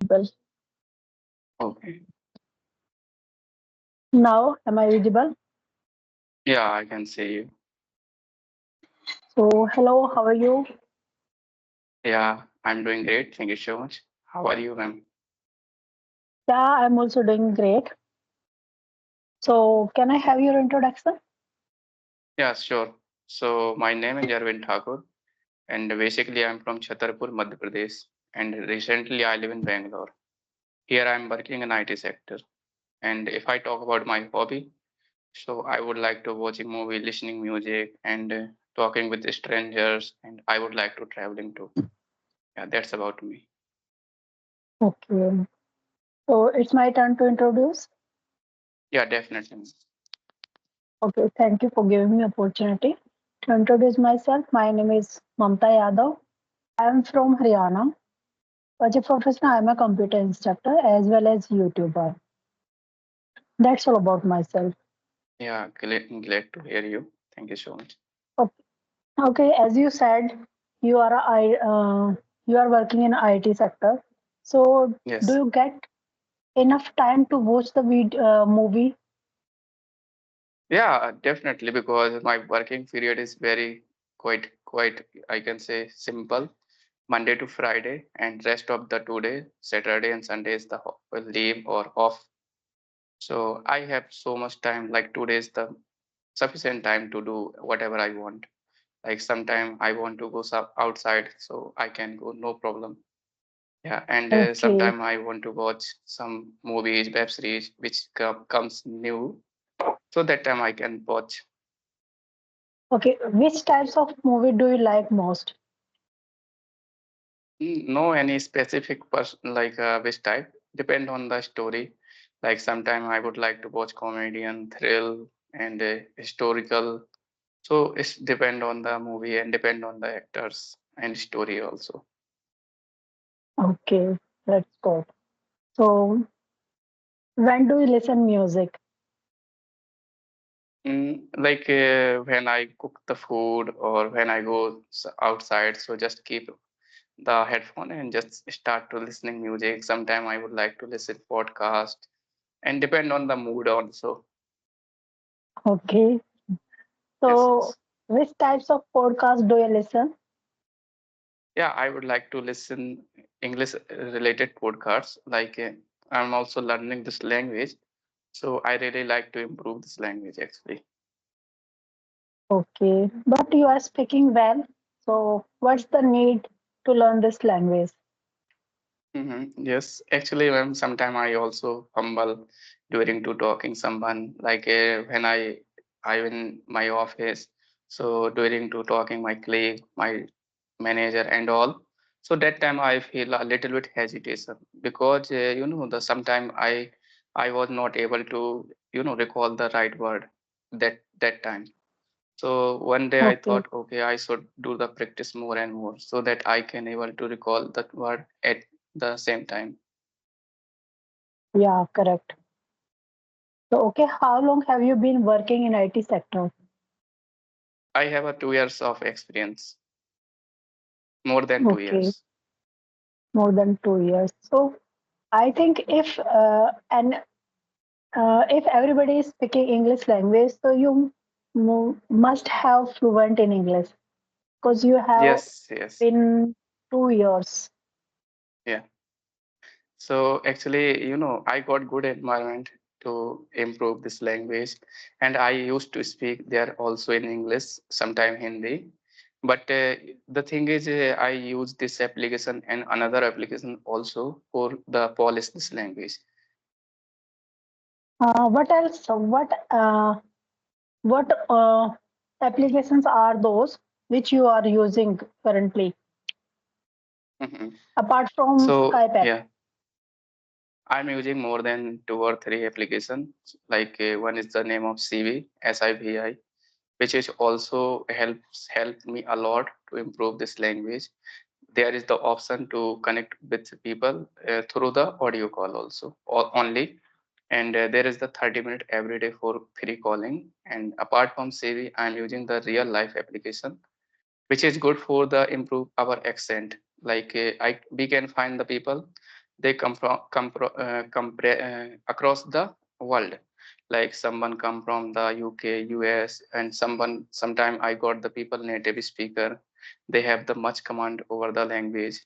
Well, Okay. now am I visible? Yeah, I can see you. So hello, how are you? Yeah, I'm doing great. Thank you so much. How are you, ma'am? Yeah, I'm also doing great. So can I have your introduction? Yeah, sure. So my name is Arvind Thakur, and basically I'm from Chhatarpur, Madhya Pradesh, and recently I live in Bangalore. Here I'm working in IT sector. And if I talk about my hobby, so I would like to watching movie, listening music, and talking with strangers, and I would like to traveling too. Yeah, that's about me. Okay. So it's my turn to introduce. Yeah, definitely. Okay, thank you for giving me opportunity to introduce myself. My name is Mamta Yadav. I am from Haryana. As a professional, I am a computer instructor as well as YouTuber. That's all about myself. Yeah, glad to hear you. Thank you so much. Okay, okay, as you said, you are you are working in IT sector. So do Yes. you get enough time to watch the movie? Yeah, definitely, because my working period is very quite I can say simple, Monday to Friday, and rest of the 2 day, Saturday and Sunday is the leave or off. So I have so much time, like 2 days, the sufficient time to do whatever I want. Like sometime I want to go outside, so I can go, no problem. Yeah, and Okay, sometime I want to watch some movies, web series, which comes new. So that time I can watch. okay. Which types of movie do you like most? No any specific person like which type. Depend on the story. Like sometime I would like to watch comedian, thrill, and historical. So it's depend on the movie and depend on the actors and story also. Okay, let's go. So when do you listen music? Like when I cook the food or when I go outside, so just keep the headphone and just start to listening music. Sometime I would like to listen podcast and depend on the mood also. Okay. Yes, So yes. which types of podcast do you listen? Yeah, I would like to listen English related podcasts. Like I'm also learning this language, so I really like to improve this language actually. Okay, but you are speaking well. So what's the need to learn this language? Yes, actually, ma'am, sometime I also humble during to talking someone like when I in my office, so during to talking my colleague, my manager and all. So that time I feel a little bit hesitation because the sometime I was not able to recall the right word that time. So one day I Okay, thought, okay, I should do the practice more and more so that I can able to recall that word at the same time. yeah, correct. So okay, how long have you been working in IT sector? I have a 2 years of experience, more than two Okay, years. more than 2 years. So I think if everybody is speaking English language, so you must have fluent in English because you have Yes, yes, been 2 years. yeah. So actually, I got good environment to improve this language, and I used to speak there also in English, sometime Hindi. But the thing is, I use this application and another application also for the polish this language. What else? What applications are those which you are using currently Mhm. apart from So Skype app? yeah, I'm using more than two or three applications. Like one is the name of CV SIVI, which is also helped me a lot to improve this language. There is the option to connect with people through the audio call also or only, and there is the 30 minute every day for free calling. And apart from CV, I'm using the real life application, which is good for the improve our accent. Like we can find the people they across the world. Like someone come from the UK, US, and sometime I got the people native speaker. They have the much command over the language.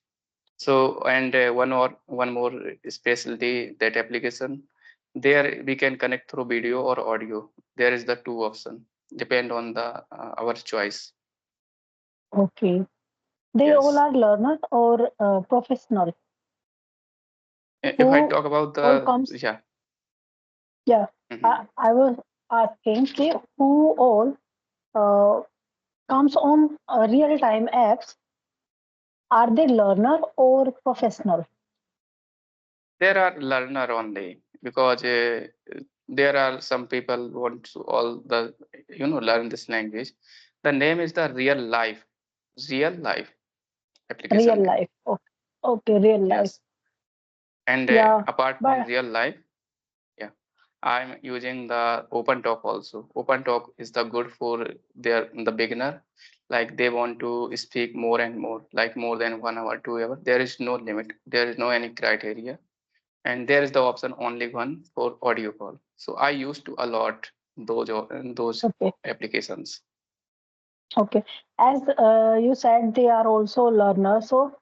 So and one more specialty that application, there we can connect through video or audio. There is the two option, depend on the our choice. Okay. They all Yes. are learners or professional If I who talk about all the, comes. yeah. Yeah, Mhm. I was asking who all uh, comes on real time apps. Are they learner or professional? There are learner only because there are some people want to all the learn this language. The name is the real life Real application name. life. Okay, okay, real life. Yes, and Yeah, apart from but real life, yeah, I'm using the OpenTalk also. OpenTalk is the good for the beginner, like they want to speak more and more, like more than 1 hour, 2 hour. There is no limit. There is no any criteria, and there is the option only one for audio call. So I used to a lot those okay, applications. okay. As you said, they are also learners. So,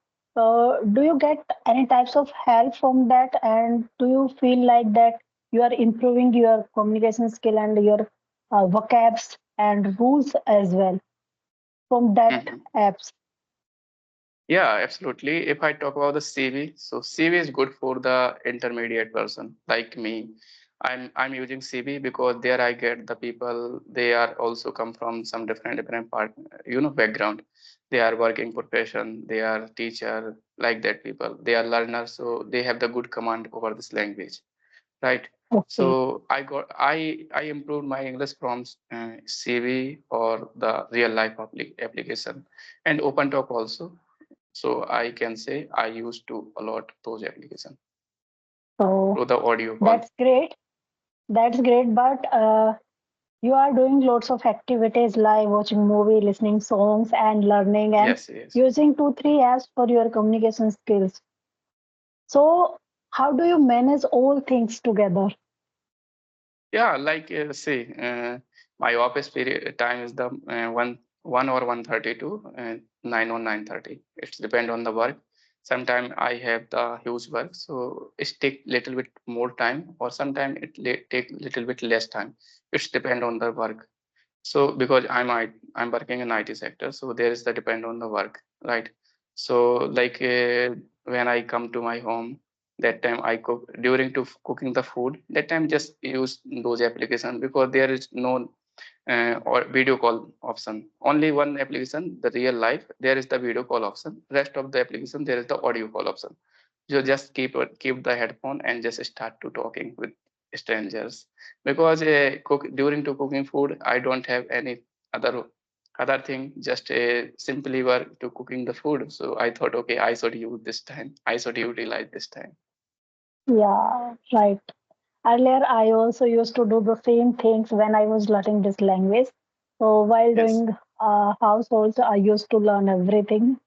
do you get any types of help from that? And do you feel like that you are improving your communication skill and your vocabs and rules as well from that Mhm. apps? Yeah, absolutely. If I talk about the CV, so CV is good for the intermediate person like me. I'm using CV because there I get the people, they are also come from some different part, background. They are working profession, they are teacher, like that people. They are learners, so they have the good command over this language, right? Okay. So I improved my English from CV or the real life application and OpenTalk also. So I can say I used to a lot those applications So through the audio call. that's great. That's great. But you are doing lots of activities like watching movie, listening songs, and learning and Yes, yes. using 2, 3 apps for your communication skills. So how do you manage all things together? Yeah, like see, my office period time is the 1 or 1:30 to 9 or 9:30. It's depend on the work. Sometimes I have the huge work, so it take little bit more time, or sometimes take little bit less time. It's depend on the work. So because I'm working in IT sector, so there is the depend on the work, right? So like when I come to my home, that time I cook during to cooking the food. That time just use those applications because there is no or video call option. Only one application, the real life, there is the video call option. Rest of the application, there is the audio call option. You just keep the headphone and just start to talking with strangers because during to cooking food I don't have any other other thing, just simply work to cooking the food. So I thought, okay, I should use this time, I should utilize this time. Yeah, right. Earlier, I also used to do the same things when I was learning this language. So while Yes. doing households, I used to learn everything.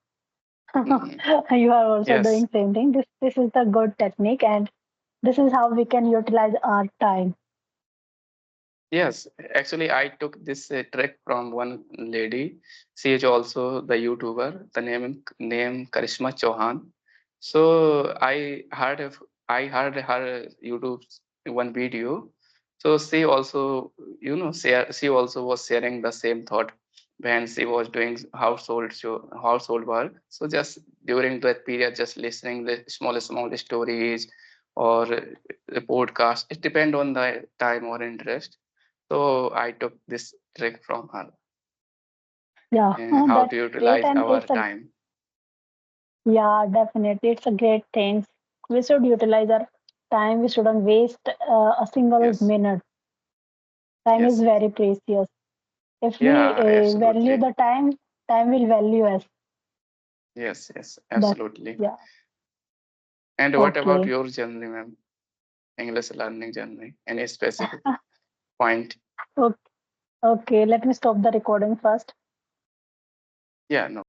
Mhm. You are also Yes. doing same thing. This is the good technique, and this is how we can utilize our time. Yes, actually, I took this trick from one lady. She is also the YouTuber. The name Karishma Chauhan. So I heard her YouTube one video. So she also she also was sharing the same thought when she was doing household work. So just during that period, just listening the small stories or a podcast. It depend on the time or interest, so I took this trick from her, Yeah, how that's to great, utilize and our it's a time. yeah, definitely it's a great thing. We should utilize our time. We shouldn't waste a single Yes, minute. Time is yes, yes. very precious. If we Yeah, value absolutely. the time, time will value us. Yes, yes, That absolutely. yeah. And what about Okay. your journey, ma'am? English learning journey? Any specific point? Okay. Okay. Let me stop the recording first. Yeah, no.